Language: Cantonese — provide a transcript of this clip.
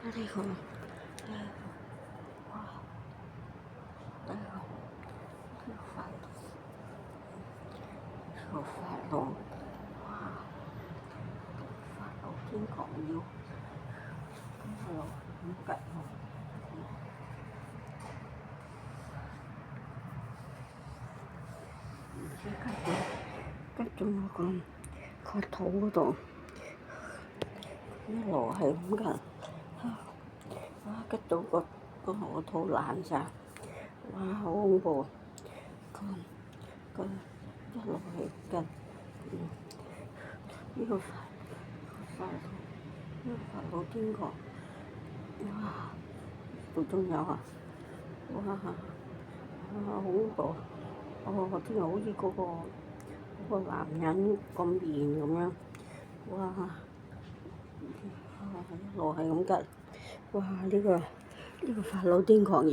呢個哇，呢個法老哇，法老天降妖，法老咁吉喎，唔知吉咗我個肚嗰度，一路係咁㗎。哇！吉到個我肚爛晒，哇！好恐怖，一路係吉，呢個法老天降，哇！度仲有啊，哇！好恐怖，我真係好似嗰個男人個面咁樣，哇！一路係咁吉，哇！呢個法老天降。